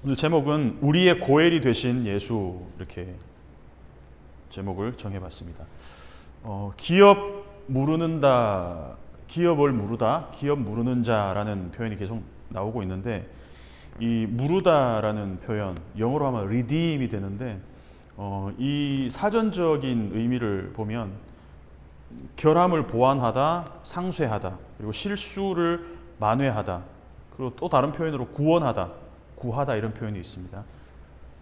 오늘 제목은 우리의 고엘이 되신 예수, 이렇게 제목을 정해봤습니다. 기업 무르는다, 기업을 무르다, 기업 무르는 자라는 표현이 계속 나오고 있는데, 이 무르다라는 표현, 영어로 하면 redeem이 되는데, 이 사전적인 의미를 보면 결함을 보완하다, 상쇄하다, 그리고 실수를 만회하다, 그리고 또 다른 표현으로 구원하다, 구하다, 이런 표현이 있습니다.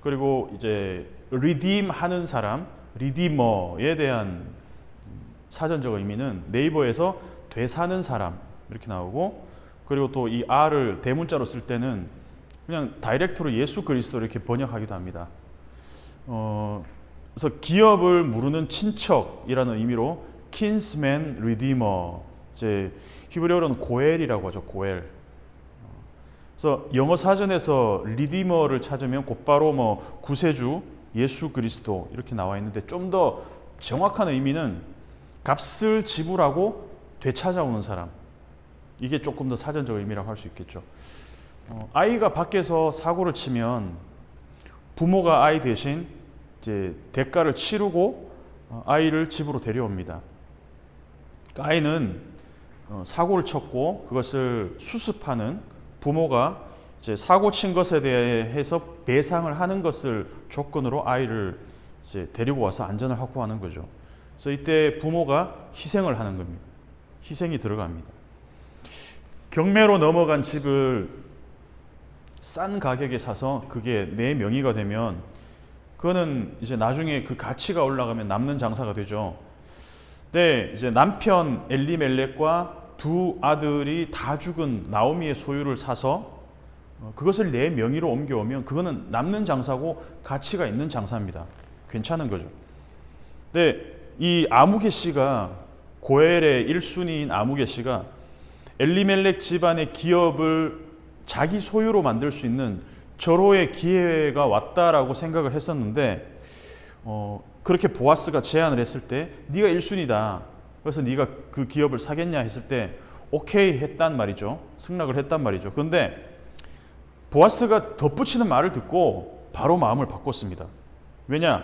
그리고 이제 redeem 하는 사람, 리디머에 대한 사전적 의미는 네이버에서 되사는 사람, 이렇게 나오고, 그리고 또 이 R을 대문자로 쓸 때는 그냥 다이렉트로 예수 그리스도 이렇게 번역하기도 합니다. 그래서 기업을 무르는 친척이라는 의미로 kinsman redeemer, 이제 히브리어로는 고엘이라고 하죠. 고엘. 그래서 영어 사전에서 리디머를 찾으면 곧바로 뭐 구세주, 예수 그리스도 이렇게 나와 있는데, 좀 더 정확한 의미는 값을 지불하고 되찾아오는 사람, 이게 조금 더 사전적 의미라고 할 수 있겠죠. 아이가 밖에서 사고를 치면 부모가 아이 대신 이제 대가를 치르고 아이를 집으로 데려옵니다. 그러니까 아이는 사고를 쳤고 그것을 수습하는 부모가 이제 사고 친 것에 대해서 배상을 하는 것을 조건으로 아이를 이제 데리고 와서 안전을 확보하는 거죠. 그래서 이때 부모가 희생을 하는 겁니다. 희생이 들어갑니다. 경매로 넘어간 집을 싼 가격에 사서 그게 내 명의가 되면, 그거는 이제 나중에 그 가치가 올라가면 남는 장사가 되죠. 근데 이제 남편 엘리멜렉과 두 아들이 다 죽은 나오미의 소유를 사서 그것을 내 명의로 옮겨오면 그거는 남는 장사고 가치가 있는 장사입니다. 괜찮은 거죠. 근데 이 아무개 씨가, 고엘의 1순위인 아무개 씨가 엘리멜렉 집안의 기업을 자기 소유로 만들 수 있는 절호의 기회가 왔다라고 생각을 했었는데, 그렇게 보아스가 제안을 했을 때 네가 1순위다, 그래서 네가 그 기업을 사겠냐 했을 때 오케이 했단 말이죠. 승낙을 했단 말이죠. 그런데 보아스가 덧붙이는 말을 듣고 바로 마음을 바꿨습니다. 왜냐?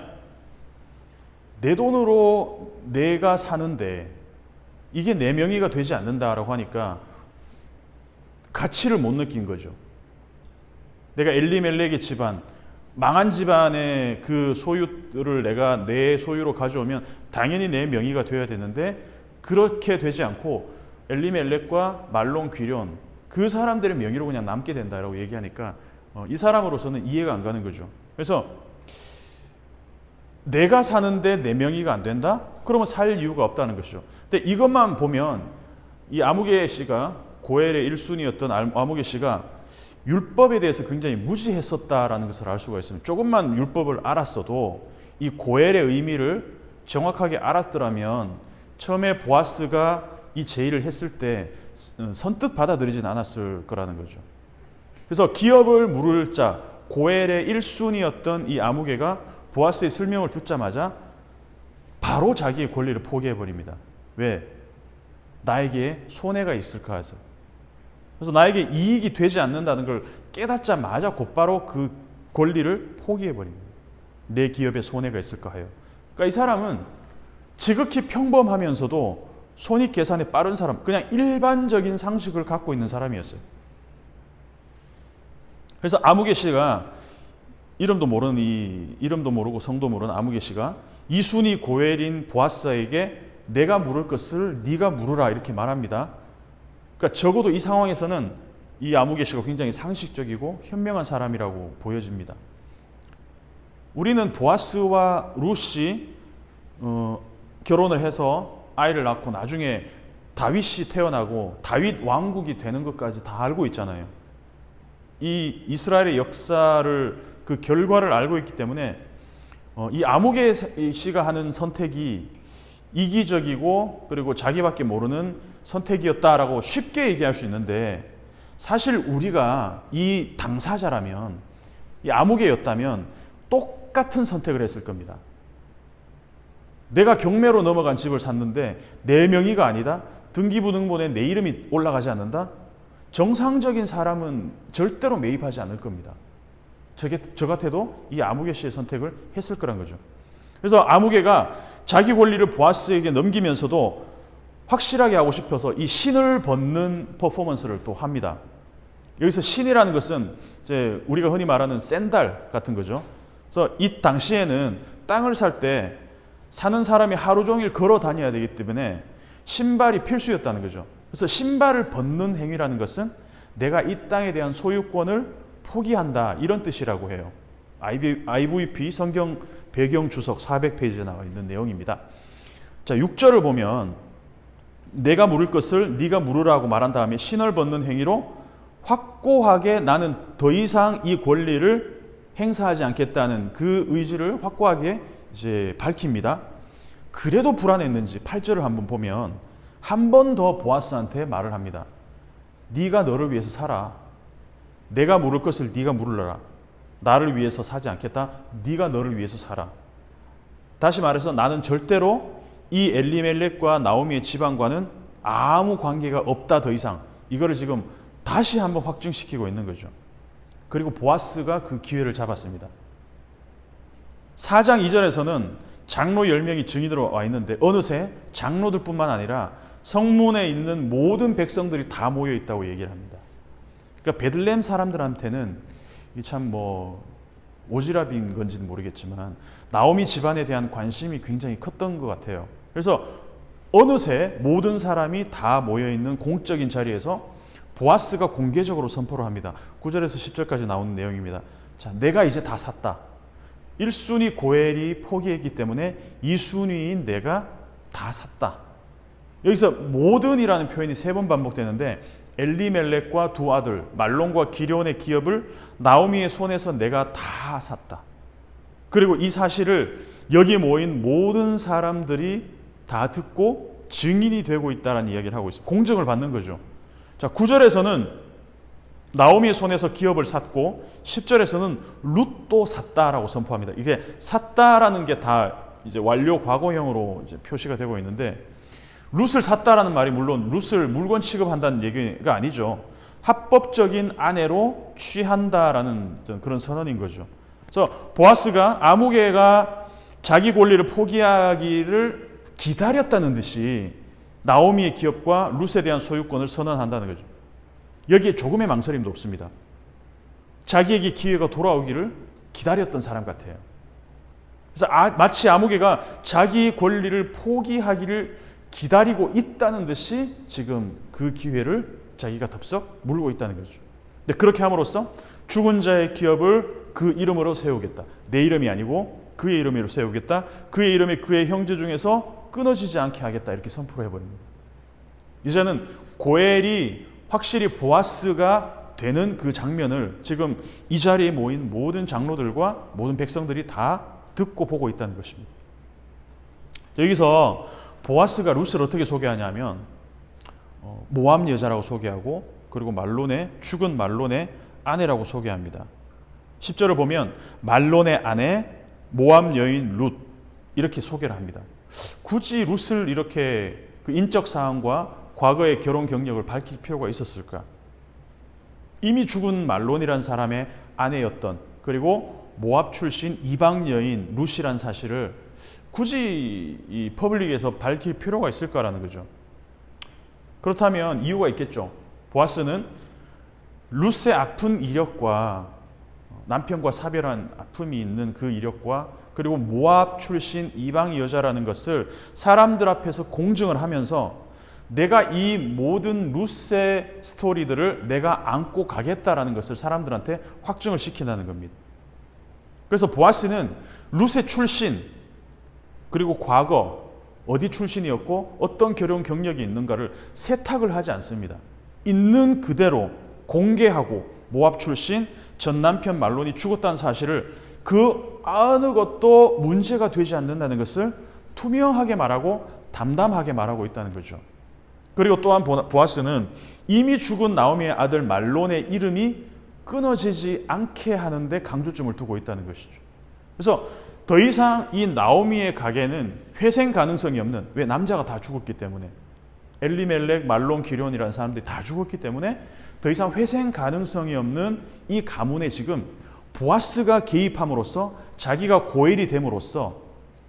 내 돈으로 내가 사는데 이게 내 명의가 되지 않는다라고 하니까 가치를 못 느낀 거죠. 내가 엘리멜렉의 집안, 망한 집안의 그 소유를 내가 내 소유로 가져오면 당연히 내 명의가 되어야 되는데, 그렇게 되지 않고 엘리멜렉과 말론 귀련, 그 사람들의 명의로 그냥 남게 된다라고 얘기하니까 이 사람으로서는 이해가 안 가는 거죠. 그래서 내가 사는데 내 명의가 안 된다? 그러면 살 이유가 없다는 것이죠. 근데 이것만 보면 이 아무개 씨가, 고엘의 1순위였던 아무개 씨가 율법에 대해서 굉장히 무지했었다라는 것을 알 수가 있습니다. 조금만 율법을 알았어도 이 고엘의 의미를 정확하게 알았더라면 처음에 보아스가 이 제의를 했을 때 선뜻 받아들이진 않았을 거라는 거죠. 그래서 기업을 물을 자, 고엘의 1순위였던 이 아무개가 보아스의 설명을 듣자마자 바로 자기의 권리를 포기해버립니다. 왜? 나에게 손해가 있을까 해서. 그래서 나에게 이익이 되지 않는다는 걸 깨닫자마자 곧바로 그 권리를 포기해버립니다. 내 기업에 손해가 있을까 해요. 그러니까 이 사람은 지극히 평범하면서도 손익계산에 빠른 사람, 그냥 일반적인 상식을 갖고 있는 사람이었어요. 그래서 아무개 씨가 이름도 모르고 성도 모르는 아무개 씨가 이순위 고엘인 보아스에게 내가 물을 것을 네가 물으라, 이렇게 말합니다. 그러니까 적어도 이 상황에서는 이 아무개 씨가 굉장히 상식적이고 현명한 사람이라고 보여집니다. 우리는 보아스와 룻이 결혼을 해서 아이를 낳고 나중에 다윗이 태어나고 다윗 왕국이 되는 것까지 다 알고 있잖아요. 이 이스라엘의 역사를, 그 결과를 알고 있기 때문에 이 아무개 씨가 하는 선택이 이기적이고 그리고 자기밖에 모르는 선택이었다라고 쉽게 얘기할 수 있는데, 사실 우리가 이 당사자라면, 이 아무개였다면 똑같은 선택을 했을 겁니다. 내가 경매로 넘어간 집을 샀는데 내 명의가 아니다? 등기부등본에 내 이름이 올라가지 않는다? 정상적인 사람은 절대로 매입하지 않을 겁니다. 저 같아도 이 아무개 씨의 선택을 했을 거란 거죠. 그래서 아무개가 자기 권리를 보아스에게 넘기면서도 확실하게 하고 싶어서 이 신을 벗는 퍼포먼스를 또 합니다. 여기서 신이라는 것은 이제 우리가 흔히 말하는 샌달 같은 거죠. 그래서 이 당시에는 땅을 살 때 사는 사람이 하루 종일 걸어 다녀야 되기 때문에 신발이 필수였다는 거죠. 그래서 신발을 벗는 행위라는 것은 내가 이 땅에 대한 소유권을 포기한다, 이런 뜻이라고 해요. IVP 성경 배경 주석 400페이지에 나와 있는 내용입니다. 자, 6절을 보면 내가 물을 것을 네가 물으라고 말한 다음에 신을 벗는 행위로 확고하게 나는 더 이상 이 권리를 행사하지 않겠다는 그 의지를 확고하게 이제 밝힙니다. 그래도 불안했는지 8절을 한번 보면 한 번 더 보아스한테 말을 합니다. 네가 너를 위해서 살아. 내가 물을 것을 네가 물으라. 나를 위해서 사지 않겠다. 네가 너를 위해서 살아. 다시 말해서 나는 절대로 이 엘리멜렉과 나오미의 집안과는 아무 관계가 없다, 더 이상. 이거를 지금 다시 한번 확증시키고 있는 거죠. 그리고 보아스가 그 기회를 잡았습니다. 4장 2절에서는 장로 10명이 증인으로 와 있는데 어느새 장로들뿐만 아니라 성문에 있는 모든 백성들이 다 모여 있다고 얘기를 합니다. 그러니까 베들레헴 사람들한테는 참 오지랖인 건지는 모르겠지만 나오미 집안에 대한 관심이 굉장히 컸던 것 같아요. 그래서 어느새 모든 사람이 다 모여 있는 공적인 자리에서 보아스가 공개적으로 선포를 합니다. 9절에서 10절까지 나오는 내용입니다. 자, 내가 이제 다 샀다. 1순위 고엘이 포기했기 때문에 2순위인 내가 다 샀다. 여기서 모든이라는 표현이 3번 반복되는데 엘리멜렉과 두 아들 말론과 기럐의 기업을 나오미의 손에서 내가 다 샀다. 그리고 이 사실을 여기 모인 모든 사람들이 다 듣고 증인이 되고 있다는 이야기를 하고 있습니다. 공증을 받는 거죠. 자, 9절에서는 나오미의 손에서 기업을 샀고 10절에서는 룻도 샀다라고 선포합니다. 이게 샀다라는 게 다 이제 완료 과거형으로 이제 표시가 되고 있는데 룻을 샀다라는 말이 물론 룻을 물건 취급한다는 얘기가 아니죠. 합법적인 아내로 취한다라는 그런 선언인 거죠. 그래서 보아스가 아무개가 자기 권리를 포기하기를 기다렸다는 듯이 나오미의 기업과 룻에 대한 소유권을 선언한다는 거죠. 여기에 조금의 망설임도 없습니다. 자기에게 기회가 돌아오기를 기다렸던 사람 같아요. 그래서 마치 아무개가 자기 권리를 포기하기를 기다리고 있다는 듯이 지금 그 기회를 자기가 덥석 물고 있다는 거죠. 근데 그렇게 함으로써 죽은 자의 기업을 그 이름으로 세우겠다. 내 이름이 아니고 그의 이름으로 세우겠다. 그의 이름이 그의 형제 중에서 끊어지지 않게 하겠다. 이렇게 선포를 해버립니다. 이제는 고엘이 확실히 보아스가 되는 그 장면을 지금 이 자리에 모인 모든 장로들과 모든 백성들이 다 듣고 보고 있다는 것입니다. 여기서 보아스가 룻을 어떻게 소개하냐면 모압 여자라고 소개하고 그리고 죽은 말론의 아내라고 소개합니다. 10절을 보면 말론의 아내 모압 여인 룻 이렇게 소개를 합니다. 굳이 룻을 이렇게 그 인적 사항과 과거의 결혼 경력을 밝힐 필요가 있었을까? 이미 죽은 말론이라는 사람의 아내였던 그리고 모압 출신 이방 여인 룻이라는 사실을 굳이 이 퍼블릭에서 밝힐 필요가 있을까라는 거죠. 그렇다면 이유가 있겠죠. 보아스는 룻의 아픈 이력과 남편과 사별한 아픔이 있는 그 이력과 그리고 모압 출신 이방 여자라는 것을 사람들 앞에서 공증을 하면서 내가 이 모든 룻의 스토리들을 내가 안고 가겠다라는 것을 사람들한테 확증을 시킨다는 겁니다. 그래서 보아스는 룻의 출신 그리고 과거 어디 출신이었고 어떤 결혼 경력이 있는가를 세탁을 하지 않습니다. 있는 그대로 공개하고 모압 출신 전 남편 말론이 죽었다는 사실을 그 어느 것도 문제가 되지 않는다는 것을 투명하게 말하고 담담하게 말하고 있다는 거죠. 그리고 또한 보아스는 이미 죽은 나오미의 아들 말론의 이름이 끊어지지 않게 하는데 강조점을 두고 있다는 것이죠. 그래서 더 이상 이 나오미의 가게는 회생 가능성이 없는, 왜 남자가 다 죽었기 때문에 엘리멜렉, 말론, 기럐이라는 사람들이 다 죽었기 때문에 더 이상 회생 가능성이 없는 이 가문에 지금 보아스가 개입함으로써 자기가 고엘이 됨으로써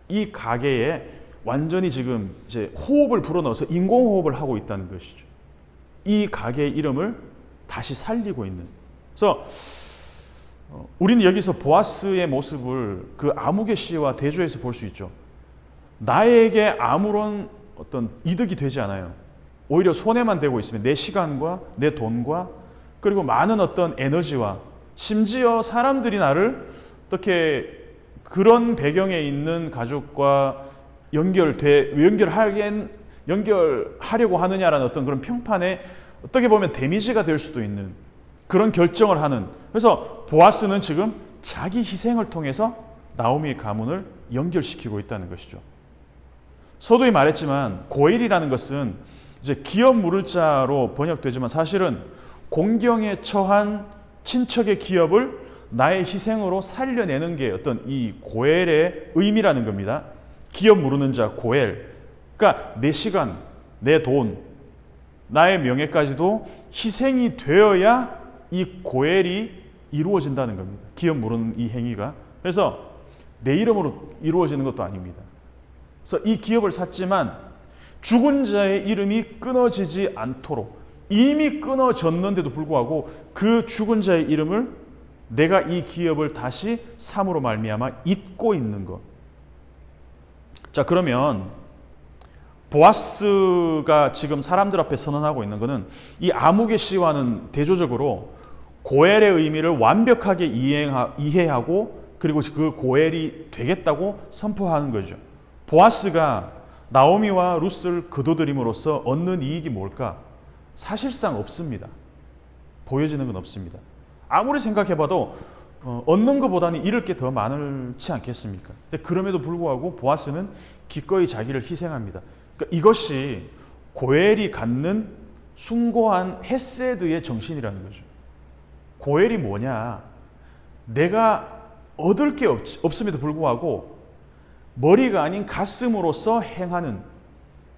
이 가게에 완전히 지금 이제 호흡을 불어넣어서 인공호흡을 하고 있다는 것이죠. 이 가게의 이름을 다시 살리고 있는. 그래서 우리는 여기서 보아스의 모습을 그 아무개 씨와 대조해서 볼 수 있죠. 나에게 아무런 어떤 이득이 되지 않아요. 오히려 손해만 되고 있으면 내 시간과 내 돈과 그리고 많은 어떤 에너지와 심지어 사람들이 나를 어떻게 그런 배경에 있는 가족과 연결하려고 하느냐라는 어떤 그런 평판에 어떻게 보면 데미지가 될 수도 있는 그런 결정을 하는. 그래서 보아스는 지금 자기 희생을 통해서 나오미의 가문을 연결시키고 있다는 것이죠. 서두에 말했지만 고엘이라는 것은 이제 기업 물을 자로 번역되지만 사실은 공경에 처한 친척의 기업을 나의 희생으로 살려내는 게 어떤 이 고엘의 의미라는 겁니다. 기업 무르는 자 고엘. 그러니까 내 시간, 내 돈, 나의 명예까지도 희생이 되어야 이 고엘이 이루어진다는 겁니다. 기업 무르는 이 행위가. 그래서 내 이름으로 이루어지는 것도 아닙니다. 그래서 이 기업을 샀지만 죽은 자의 이름이 끊어지지 않도록 이미 끊어졌는데도 불구하고 그 죽은 자의 이름을 내가 이 기업을 다시 삼으로 말미암아 잊고 있는 것. 자, 그러면 보아스가 지금 사람들 앞에 선언하고 있는 것은 이 아무개 씨와는 대조적으로 고엘의 의미를 완벽하게 이해하고 그리고 그 고엘이 되겠다고 선포하는 거죠. 보아스가 나오미와 룻을 거둬들임으로써 얻는 이익이 뭘까? 사실상 없습니다. 보여지는 건 없습니다. 아무리 생각해봐도 얻는 것보다는 잃을 게 더 많지 않겠습니까? 근데 그럼에도 불구하고 보아스는 기꺼이 자기를 희생합니다. 그러니까 이것이 고엘이 갖는 숭고한 헤세드의 정신이라는 거죠. 고엘이 뭐냐? 내가 얻을 게 없음에도 불구하고 머리가 아닌 가슴으로서 행하는,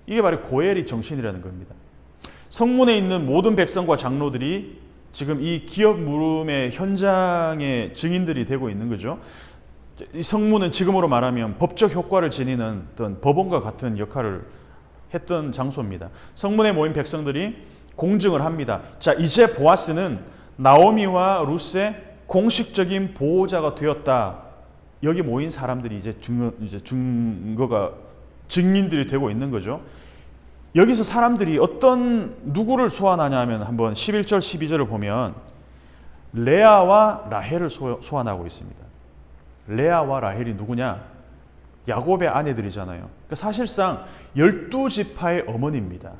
이게 바로 고엘의 정신이라는 겁니다. 성문에 있는 모든 백성과 장로들이 지금 이 기업 물음의 현장의 증인들이 되고 있는 거죠. 이 성문은 지금으로 말하면 법적 효과를 지니는 어떤 법원과 같은 역할을 했던 장소입니다. 성문에 모인 백성들이 공증을 합니다. 자, 이제 보아스는 나오미와 룻의 공식적인 보호자가 되었다. 여기 모인 사람들이 이제 증거가 증인들이 되고 있는 거죠. 여기서 사람들이 어떤 누구를 소환하냐 하면 한번 11절 12절을 보면 레아와 라헬을 소환하고 있습니다. 레아와 라헬이 누구냐? 야곱의 아내들이잖아요. 그러니까 사실상 12지파의 어머니입니다.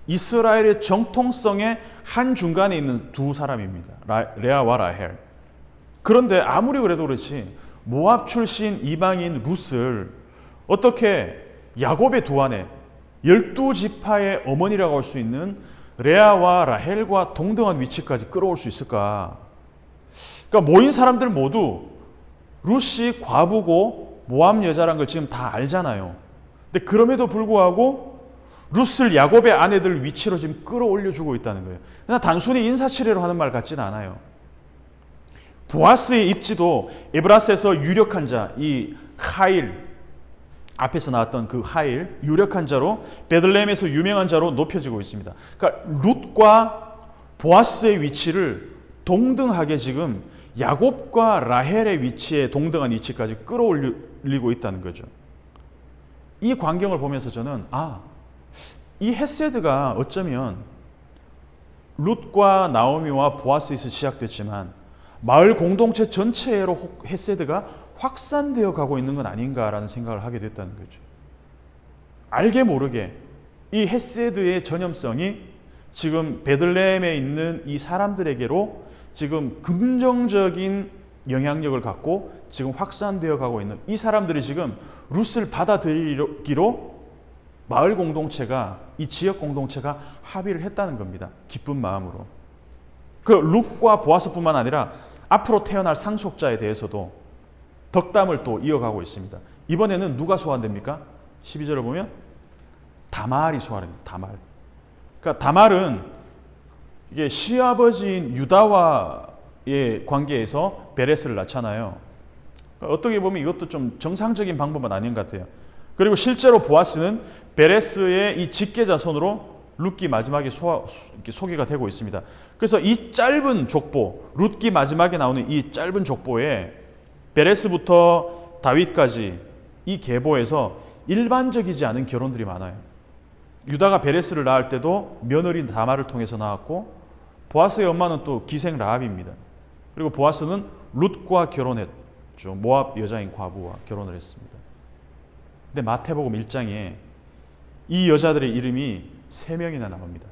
이스라엘의 정통성의 한중간에 있는 두 사람입니다. 레아와 라헬. 그런데 아무리 그래도 그렇지 모압 출신 이방인 룻을 어떻게 야곱의 두 아내 12지파의 어머니라고 할 수 있는 레아와 라헬과 동등한 위치까지 끌어올 수 있을까? 그러니까 모인 사람들 모두 룻이 과부고 모압 여자란 걸 지금 다 알잖아요. 근데 그럼에도 불구하고 룻을 야곱의 아내들 위치로 지금 끌어올려주고 있다는 거예요. 그냥 단순히 인사치레로 하는 말 같지는 않아요. 보아스의 입지도 에브라스에서 유력한 자, 이 하일, 앞에서 나왔던 그 하일, 유력한 자로 베들레헴에서 유명한 자로 높여지고 있습니다. 그러니까 룻과 보아스의 위치를 동등하게 지금 야곱과 라헬의 위치에 동등한 위치까지 끌어올리고 있다는 거죠. 이 광경을 보면서 저는 이 헤세드가 어쩌면 룻과 나오미와 보아스에서 시작됐지만 마을 공동체 전체로 헤세드가 확산되어 가고 있는 건 아닌가라는 생각을 하게 됐다는 거죠. 알게 모르게 이 헤세드의 전염성이 지금 베들레헴에 있는 이 사람들에게로 지금 긍정적인 영향력을 갖고 지금 확산되어 가고 있는 이 사람들이 지금 룻을 받아들이기로 마을 공동체가, 이 지역 공동체가 합의를 했다는 겁니다. 기쁜 마음으로. 그 룻과 보아스뿐만 아니라 앞으로 태어날 상속자에 대해서도 덕담을 또 이어가고 있습니다. 이번에는 누가 소환됩니까? 12절을 보면 다말이 소환됩니다. 다말. 그러니까 다말은 이게 시아버지인 유다와 관계에서 베레스를 낳잖아요. 그러니까 어떻게 보면 이것도 좀 정상적인 방법은 아닌 것 같아요. 그리고 실제로 보아스는 베레스의 이 직계자손으로 룻기 마지막에 소개가 되고 있습니다. 그래서 이 짧은 족보, 룻기 마지막에 나오는 이 짧은 족보에 베레스부터 다윗까지 이 계보에서 일반적이지 않은 결혼들이 많아요. 유다가 베레스를 낳을 때도 며느리 다말을 통해서 낳았고, 보아스의 엄마는 또 기생 라합입니다. 그리고 보아스는 룻과 결혼했죠. 모압 여자인 과부와 결혼을 했습니다. 근데 마태복음 1장에 이 여자들의 이름이 3명이나 나옵니다.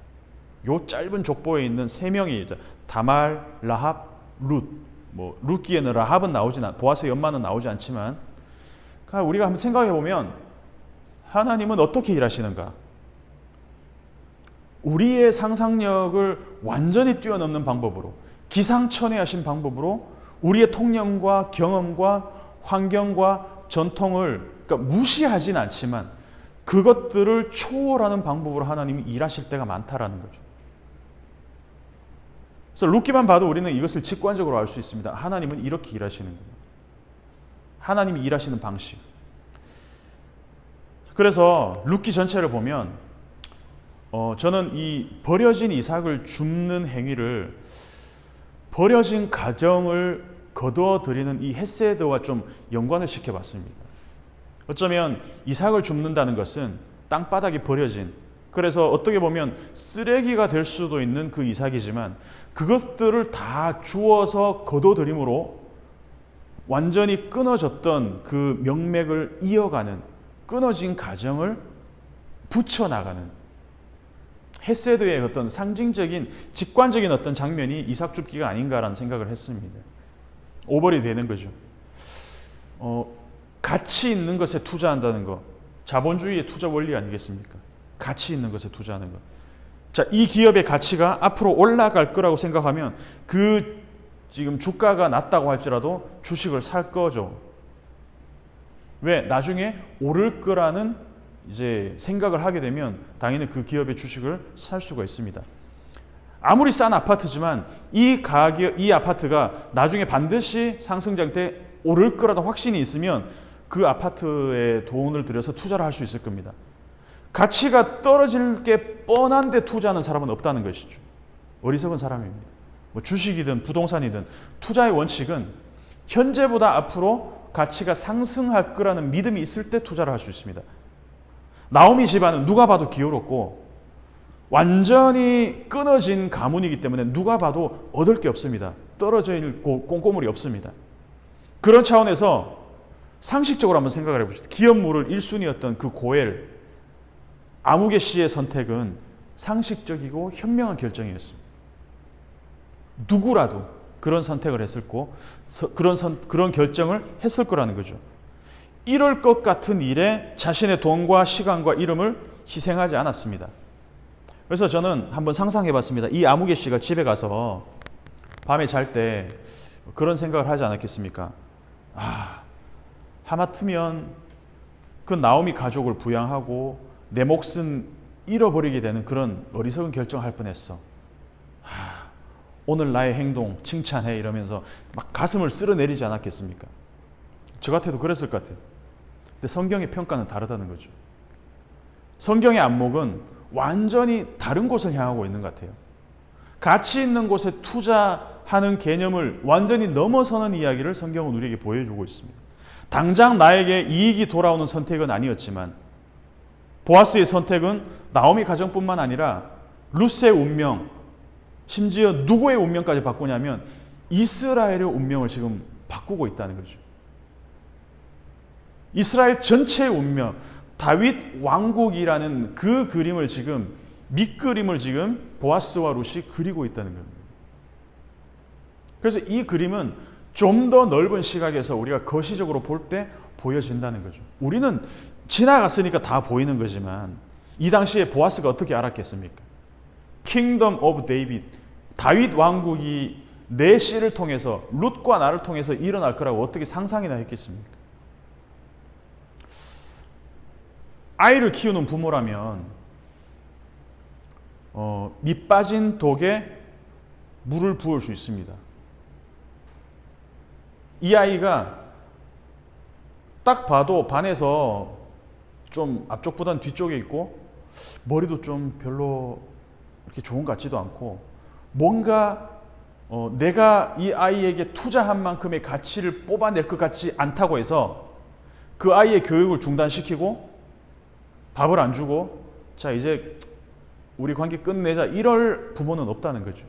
요 짧은 족보에 있는 3명의 여자, 다말, 라합, 룻. 룻기에는 라합은 보아스의 엄마는 나오지 않지만, 그러니까 우리가 한번 생각해 보면 하나님은 어떻게 일하시는가? 우리의 상상력을 완전히 뛰어넘는 방법으로, 기상천외하신 방법으로 우리의 통념과 경험과 환경과 전통을 그러니까 무시하진 않지만 그것들을 초월하는 방법으로 하나님이 일하실 때가 많다라는 거죠. 그래서 룻기만 봐도 우리는 이것을 직관적으로 알 수 있습니다. 하나님은 이렇게 일하시는구나. 하나님이 일하시는 방식. 그래서 룻기 전체를 보면 저는 이 버려진 이삭을 줍는 행위를 버려진 가정을 거두어들이는 이 헤세드와 좀 연관을 시켜봤습니다. 어쩌면 이삭을 줍는다는 것은 땅바닥에 버려진, 그래서 어떻게 보면 쓰레기가 될 수도 있는 그 이삭이지만 그것들을 다 주어서 거둬들임으로 완전히 끊어졌던 그 명맥을 이어가는, 끊어진 가정을 붙여나가는 헤세드의 어떤 상징적인 직관적인 어떤 장면이 이삭 줍기가 아닌가라는 생각을 했습니다. 오버리 되는 거죠. 가치 있는 것에 투자한다는 거, 자본주의의 투자 원리 아니겠습니까? 가치 있는 것에 투자하는 것. 자, 이 기업의 가치가 앞으로 올라갈 거라고 생각하면 지금 주가가 낮다고 할지라도 주식을 살 거죠. 왜? 나중에 오를 거라는 이제 생각을 하게 되면 당연히 그 기업의 주식을 살 수가 있습니다. 아무리 싼 아파트지만 이 아파트가 나중에 반드시 상승장 때 오를 거라도 확신이 있으면 그 아파트에 돈을 들여서 투자를 할 수 있을 겁니다. 가치가 떨어질 게 뻔한데 투자하는 사람은 없다는 것이죠. 어리석은 사람입니다. 주식이든 부동산이든 투자의 원칙은 현재보다 앞으로 가치가 상승할 거라는 믿음이 있을 때 투자를 할 수 있습니다. 나오미 집안은 누가 봐도 기울었고 완전히 끊어진 가문이기 때문에 누가 봐도 얻을 게 없습니다. 떨어져 있고 꼼꼼물이 없습니다. 그런 차원에서 상식적으로 한번 생각을 해봅시다. 기업물을 1순위였던 그 고엘, 아무개 씨의 선택은 상식적이고 현명한 결정이었습니다. 누구라도 그런 선택을 했을 거, 그런 결정을 했을 거라는 거죠. 이럴 것 같은 일에 자신의 돈과 시간과 이름을 희생하지 않았습니다. 그래서 저는 한번 상상해 봤습니다. 이 아무개 씨가 집에 가서 밤에 잘 때 그런 생각을 하지 않았겠습니까? 하마터면 그 나오미 가족을 부양하고 내 몫은 잃어버리게 되는 그런 어리석은 결정을 할 뻔했어. 오늘 나의 행동 칭찬해 이러면서 막 가슴을 쓸어내리지 않았겠습니까? 저 같아도 그랬을 것 같아요. 근데 성경의 평가는 다르다는 거죠. 성경의 안목은 완전히 다른 곳을 향하고 있는 것 같아요. 가치 있는 곳에 투자하는 개념을 완전히 넘어서는 이야기를 성경은 우리에게 보여주고 있습니다. 당장 나에게 이익이 돌아오는 선택은 아니었지만 보아스의 선택은 나오미 가정뿐만 아니라 룻의 운명, 심지어 누구의 운명까지 바꾸냐면 이스라엘의 운명을 지금 바꾸고 있다는 거죠. 이스라엘 전체의 운명, 다윗 왕국이라는 그 그림을 지금, 밑그림을 지금 보아스와 룻이 그리고 있다는 겁니다. 그래서 이 그림은 좀 더 넓은 시각에서 우리가 거시적으로 볼 때 보여진다는 거죠. 우리는 지나갔으니까 다 보이는 거지만 이 당시에 보아스가 어떻게 알았겠습니까? Kingdom of David, 다윗 왕국이 내 씨를 통해서, 룻과 나를 통해서 일어날 거라고 어떻게 상상이나 했겠습니까? 아이를 키우는 부모라면 밑 빠진 독에 물을 부을 수 있습니다. 이 아이가 딱 봐도 반에서 좀 앞쪽보다는 뒤쪽에 있고 머리도 좀 별로 이렇게 좋은 것 같지도 않고 뭔가 내가 이 아이에게 투자한 만큼의 가치를 뽑아낼 것 같지 않다고 해서 그 아이의 교육을 중단시키고 밥을 안 주고 자 이제 우리 관계 끝내자 이럴 부모는 없다는 거죠.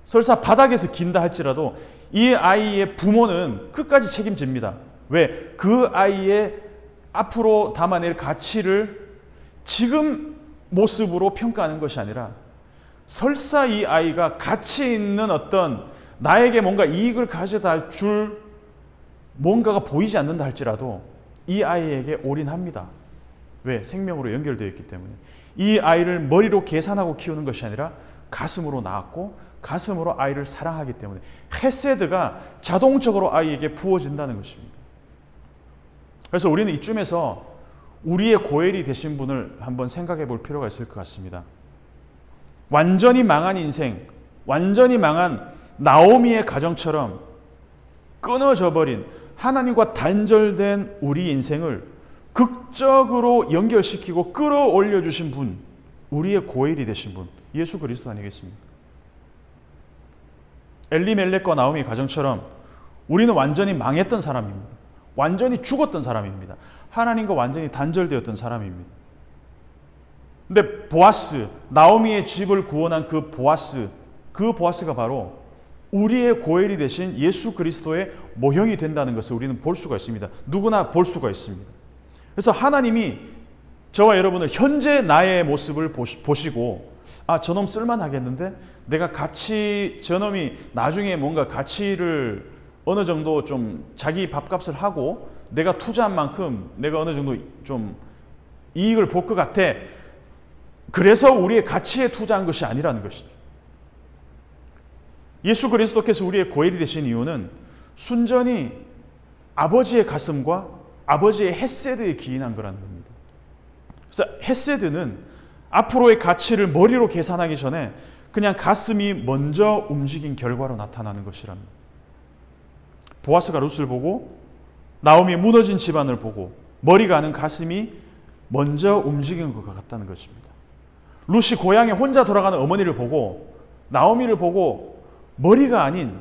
설사 바닥에서 긴다 할지라도 이 아이의 부모는 끝까지 책임집니다. 왜? 그 아이의 앞으로 담아낼 가치를 지금 모습으로 평가하는 것이 아니라 설사 이 아이가 가치 있는 어떤 나에게 뭔가 이익을 가져다 줄 뭔가가 보이지 않는다 할지라도 이 아이에게 올인합니다. 왜? 생명으로 연결되어 있기 때문에. 이 아이를 머리로 계산하고 키우는 것이 아니라 가슴으로 낳았고 가슴으로 아이를 사랑하기 때문에 헤세드가 자동적으로 아이에게 부어진다는 것입니다. 그래서 우리는 이쯤에서 우리의 고엘이 되신 분을 한번 생각해 볼 필요가 있을 것 같습니다. 완전히 망한 인생, 완전히 망한 나오미의 가정처럼 끊어져 버린 하나님과 단절된 우리 인생을 극적으로 연결시키고 끌어올려 주신 분, 우리의 고엘이 되신 분, 예수 그리스도 아니겠습니까? 엘리멜렉과 나오미 가정처럼 우리는 완전히 망했던 사람입니다. 완전히 죽었던 사람입니다. 하나님과 완전히 단절되었던 사람입니다. 근데 보아스, 나오미의 집을 구원한 그 보아스가 바로 우리의 고엘이 되신 예수 그리스도의 모형이 된다는 것을 우리는 볼 수가 있습니다. 누구나 볼 수가 있습니다. 그래서 하나님이 저와 여러분을 현재 나의 모습을 보시고 아, 저놈 쓸만하겠는데 내가 저놈이 나중에 뭔가 가치를 어느 정도 좀 자기 밥값을 하고 내가 투자한 만큼 내가 어느 정도 좀 이익을 볼 것 같아. 그래서 우리의 가치에 투자한 것이 아니라는 것이죠. 예수 그리스도께서 우리의 고엘이 되신 이유는 순전히 아버지의 가슴과 아버지의 헤세드에 기인한 거라는 겁니다. 그래서 헤세드는 앞으로의 가치를 머리로 계산하기 전에 그냥 가슴이 먼저 움직인 결과로 나타나는 것이랍니다. 보아스가 룻을 보고 나오미의 무너진 집안을 보고 머리가 아는 가슴이 먼저 움직인 것 같다는 것입니다. 룻이 고향에 혼자 돌아가는 어머니를 보고 나오미를 보고 머리가 아닌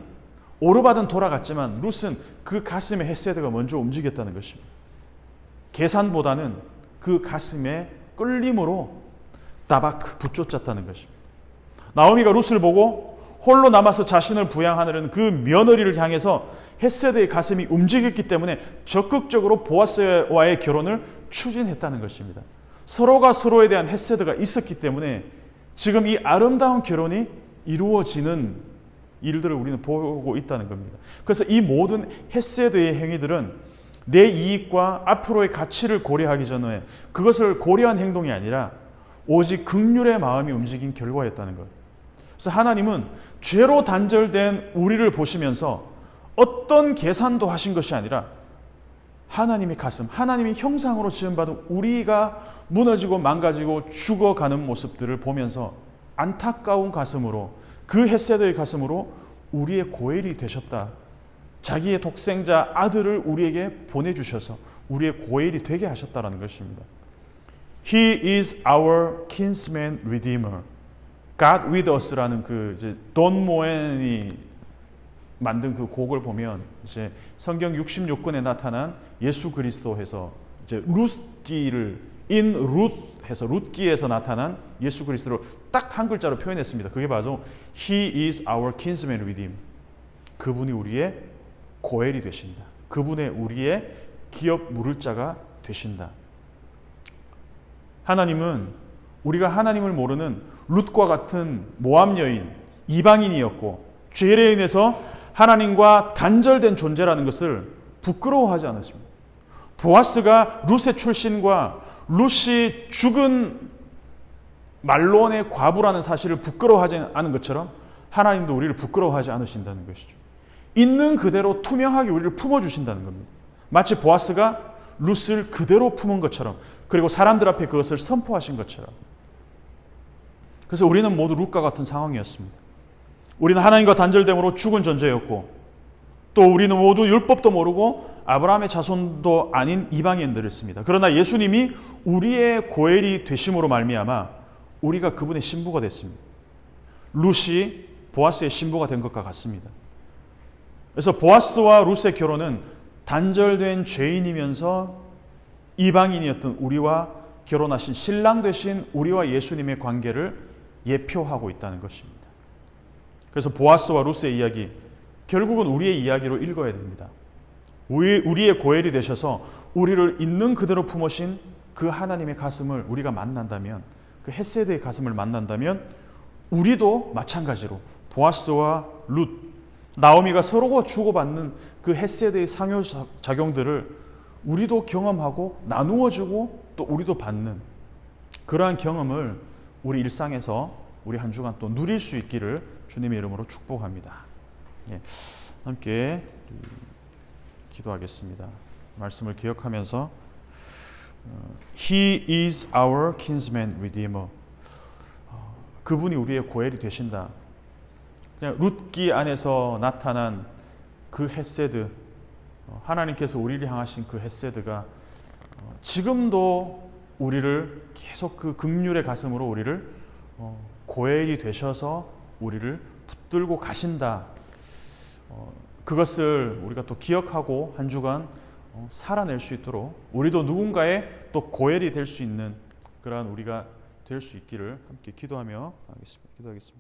오르받은 돌아갔지만 룻은 그 가슴의 헤세드가 먼저 움직였다는 것입니다. 계산보다는 그 가슴의 끌림으로 따박 붙쫓았다는 것입니다. 나오미가 룻을 보고 홀로 남아서 자신을 부양하는 그 며느리를 향해서 헤세드의 가슴이 움직였기 때문에 적극적으로 보아스와의 결혼을 추진했다는 것입니다. 서로가 서로에 대한 헤세드가 있었기 때문에 지금 이 아름다운 결혼이 이루어지는 일들을 우리는 보고 있다는 겁니다. 그래서 이 모든 헤세드의 행위들은 내 이익과 앞으로의 가치를 고려하기 전에 그것을 고려한 행동이 아니라 오직 긍휼의 마음이 움직인 결과였다는 것. 그래서 하나님은 죄로 단절된 우리를 보시면서 어떤 계산도 하신 것이 아니라 하나님의 가슴, 하나님의 형상으로 지음받은 우리가 무너지고 망가지고 죽어가는 모습들을 보면서 안타까운 가슴으로 그 헤세드의 가슴으로 우리의 고엘이 되셨다. 자기의 독생자 아들을 우리에게 보내주셔서 우리의 고엘이 되게 하셨다는 것입니다. He is our kinsman redeemer. God with us라는 그 이제 돈 모엔이 만든 그 곡을 보면 이제 성경 66권에 나타난 예수 그리스도에서 이제 룻기를 in 룻 해서 룻기에서 나타난 예수 그리스도를 딱 한 글자로 표현했습니다. 그게 바로 He is our kinsman redeemer. 그분이 우리의 고엘이 되신다. 그분의 우리의 기업 물을 자가 되신다. 하나님은 우리가 하나님을 모르는 룻과 같은 모압 여인, 이방인이었고 죄로 인해서 하나님과 단절된 존재라는 것을 부끄러워하지 않았습니다. 보아스가 룻의 출신과 룻이 죽은 말론의 과부라는 사실을 부끄러워하지 않은 것처럼 하나님도 우리를 부끄러워하지 않으신다는 것이죠. 있는 그대로 투명하게 우리를 품어주신다는 겁니다. 마치 보아스가 룻을 그대로 품은 것처럼 그리고 사람들 앞에 그것을 선포하신 것처럼. 그래서 우리는 모두 룻과 같은 상황이었습니다. 우리는 하나님과 단절됨으로 죽은 존재였고 또 우리는 모두 율법도 모르고 아브라함의 자손도 아닌 이방인들을 씁니다. 그러나 예수님이 우리의 고엘이 되심으로 말미암아 우리가 그분의 신부가 됐습니다. 룻이 보아스의 신부가 된 것과 같습니다. 그래서 보아스와 룻의 결혼은 단절된 죄인이면서 이방인이었던 우리와 결혼하신 신랑 되신 우리와 예수님의 관계를 예표하고 있다는 것입니다. 그래서 보아스와 룻의 이야기, 결국은 우리의 이야기로 읽어야 됩니다. 우리의 고엘이 되셔서 우리를 있는 그대로 품으신 그 하나님의 가슴을 우리가 만난다면, 그 헤세드의 가슴을 만난다면 우리도 마찬가지로 보아스와 룻, 나오미가 서로가 주고받는 그 헤세드의 상호작용들을 우리도 경험하고 나누어주고 또 우리도 받는 그러한 경험을 우리 일상에서 우리 한 주간 또 누릴 수 있기를 주님의 이름으로 축복합니다. 예, 함께 기도하겠습니다. 말씀을 기억하면서 He is our kinsman redeemer. 그분이 우리의 고엘이 되신다. 그냥 룻기 안에서 나타난 그 헤세드, 하나님께서 우리를 향하신 그 헤세드가 지금도 우리를 계속 그 긍휼의 가슴으로 우리를 고엘이 되셔서 우리를 붙들고 가신다. 그것을 우리가 또 기억하고 한 주간 살아낼 수 있도록 우리도 누군가의 또 고엘이 될 수 있는 그러한 우리가 될 수 있기를 함께 기도하며 기도하겠습니다.